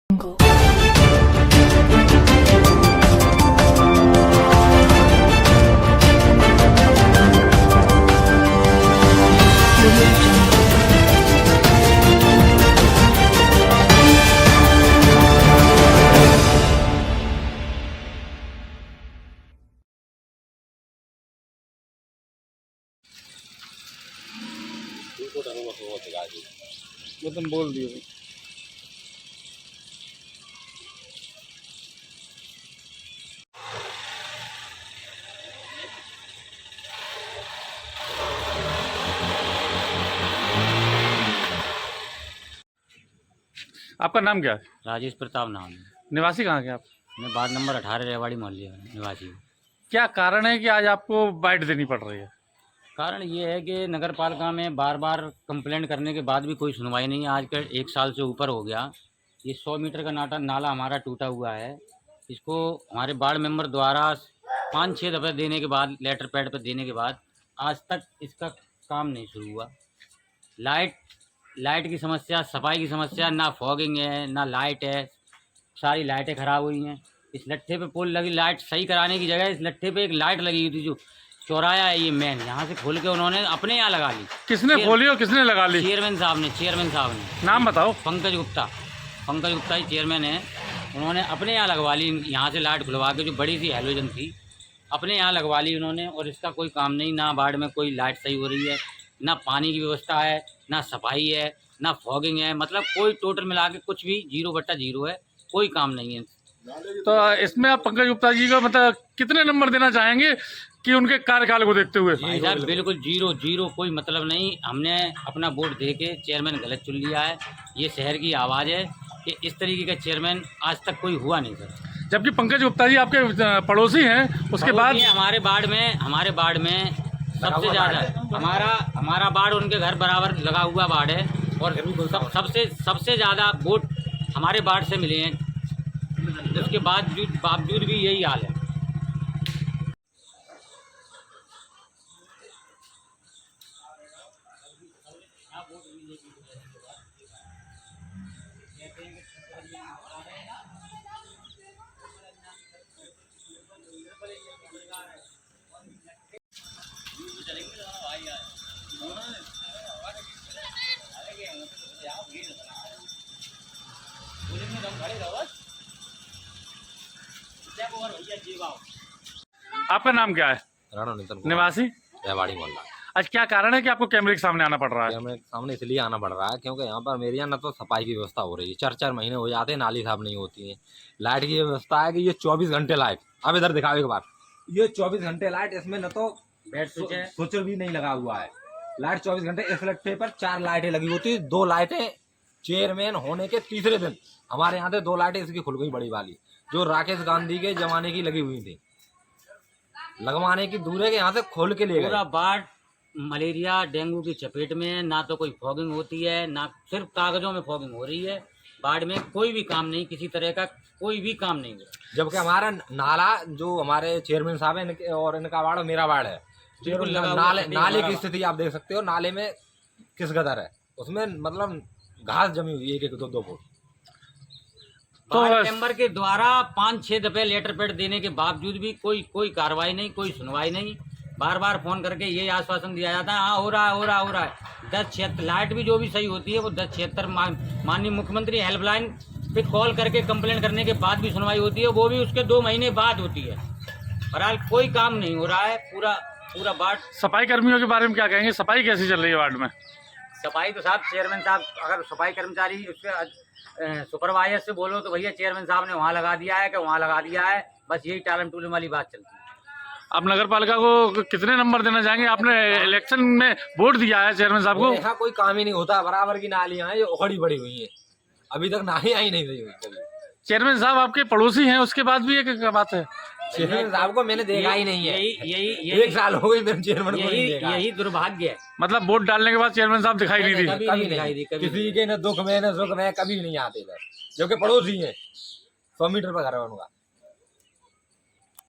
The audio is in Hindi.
वो तुम बोल दिए। आपका नाम क्या है? राजेश प्रताप नाम है। निवासी कहाँ के आप? मैं वार्ड नंबर 18 रेवाड़ी मोहल्ले में निवासी हूँ। क्या कारण है कि आज आपको बाइट देनी पड़ रही है? कारण ये है कि नगर पालिका में बार बार कंप्लेंट करने के बाद भी कोई सुनवाई नहीं है। आज का 1 साल से ऊपर हो गया। ये 100 मीटर का नाला हमारा टूटा हुआ है। इसको हमारे वार्ड मेंबर द्वारा 5-6 दफ़े देने के बाद, लेटर पैड पर देने के बाद आज तक इसका काम नहीं शुरू हुआ। लाइट की समस्या, सफाई की समस्या, ना फॉगिंग है ना लाइट है। सारी लाइटें ख़राब हुई हैं। इस लट्ठे पे पोल लगी, लाइट सही कराने की जगह इस लट्ठे पे एक लाइट लगी हुई थी जो चौराया है ये मेन, यहाँ से खोल के उन्होंने अपने यहाँ लगा ली। किसने खोली और किसने लगा ली? चेयरमैन साहब ने। नाम बताओ। पंकज गुप्ता ही चेयरमैन है। उन्होंने अपने यहाँ लगवा ली, यहाँ से लाइट खुलवा के जो बड़ी सी हेलोजन थी अपने यहाँ लगवा ली उन्होंने। और इसका कोई काम नहीं, ना वार्ड में कोई लाइट सही हो रही है, ना पानी की व्यवस्था है, ना सफाई है, ना फॉगिंग है। मतलब कोई टोटल मिला के कुछ भी 0/0 है, कोई काम नहीं है। तो इसमें आप पंकज गुप्ता जी को मतलब कितने नंबर देना चाहेंगे कि उनके कार्यकाल को देखते हुए? भाई साहब बिल्कुल 0 कोई मतलब नहीं। हमने अपना वोट दे के चेयरमैन गलत चुन लिया है। ये शहर की आवाज़ है कि इस तरीके का चेयरमैन आज तक कोई हुआ नहीं सर। जबकि पंकज गुप्ता जी आपके पड़ोसी हैं, उसके बाद हमारे वार्ड में सबसे ज़्यादा हमारा वार्ड उनके घर बराबर लगा हुआ वार्ड है। और सबसे ज़्यादा वोट हमारे वार्ड से मिले हैं। उसके बावजूद भी यही हाल है। आपका नाम क्या है? राणा नितिन निवासी रेवाड़ी मोहल्ला। आज क्या कारण है कि आपको कैमरे के सामने आना पड़ रहा है? कैमरे के सामने इसलिए आना पड़ रहा है क्योंकि यहाँ पर मेरे यहाँ न तो सफाई की व्यवस्था हो रही है, 4-4 महीने हो जाते हैं, नाली साफ नहीं होती है। लाइट की व्यवस्था है कि ये 24 घंटे लाइट, अब इधर दिखाओ एक बार, ये 24 घंटे लाइट, इसमें न तो स्विच भी नहीं लगा हुआ है। लाइट 24 घंटे, इस लट्ठे पर 4 लाइटें लगी होती है। 2 लाइटें चेयरमैन होने के तीसरे दिन हमारे यहाँ से 2 लाइटें इसकी खुल गई बड़ी वाली, जो राकेश गांधी के जमाने की लगी हुई थी। लगवाने की दूर है कि यहाँ से खोल के ले गए। पूरा वार्ड मलेरिया डेंगू की चपेट में है। ना तो कोई फॉगिंग होती है, ना सिर्फ कागजों में फॉगिंग हो रही है। वार्ड में कोई भी काम नहीं, किसी तरह का कोई भी काम नहीं है। जबकि हमारा नाला जो हमारे चेयरमैन साहब है और इनका वार्ड और मेरा वार्ड है, नाले की स्थिति आप देख सकते हो। नाले में किस कदर है, उसमें मतलब घास जमी हुई है 1-2 फुट। तो मेंबर के द्वारा 5-6 दफे लेटर पैड देने के बावजूद भी कोई कार्रवाई नहीं, कोई सुनवाई नहीं। बार बार फोन करके ये आश्वासन दिया जाता है हाँ हो रहा है। 10-76 लाइट भी जो भी सही होती है वो 10-76 माननीय मुख्यमंत्री हेल्पलाइन पे कॉल करके कंप्लेंट करने के बाद भी सुनवाई होती है, वो भी उसके 2 महीने बाद होती है। बहरहाल कोई काम नहीं हो रहा है। पूरा वार्ड। सफाई कर्मियों के बारे में क्या कहेंगे? सफाई कैसी चल रही है वार्ड में? सफाई तो साहब चेयरमैन साहब, अगर सफाई कर्मचारी उसके सुपरवाइजर से बोलो तो भैया चेयरमैन साहब ने वहाँ लगा दिया है कि वहाँ लगा दिया है, बस यही टालम टूलम वाली बात चलती है। आप नगर पालिका को कितने नंबर देना चाहेंगे? आपने इलेक्शन में वोट दिया है चेयरमैन साहब को। यहाँ कोई काम ही नहीं होता, बराबर की नालियां हैं, ये उखड़ी पड़ी हुई है, अभी तक नालियां ही नहीं हुई कभी। चेयरमैन साहब आपके पड़ोसी हैं, उसके बाद भी एक बात है, चेयरमैन साहब को मैंने देखा ही नहीं है। यही 1 साल हो गई मेरे चेयरमैन को नहीं देखा। यही दुर्भाग्य है। मतलब वोट डालने के बाद चेयरमैन साहब दिखाई नहीं दी? कभी नहीं दिखाई दी। किसी के न दुख में न सुख में कभी नहीं आते इधर, जो कि पड़ोसी है, 100 मीटर पर घर है उनका।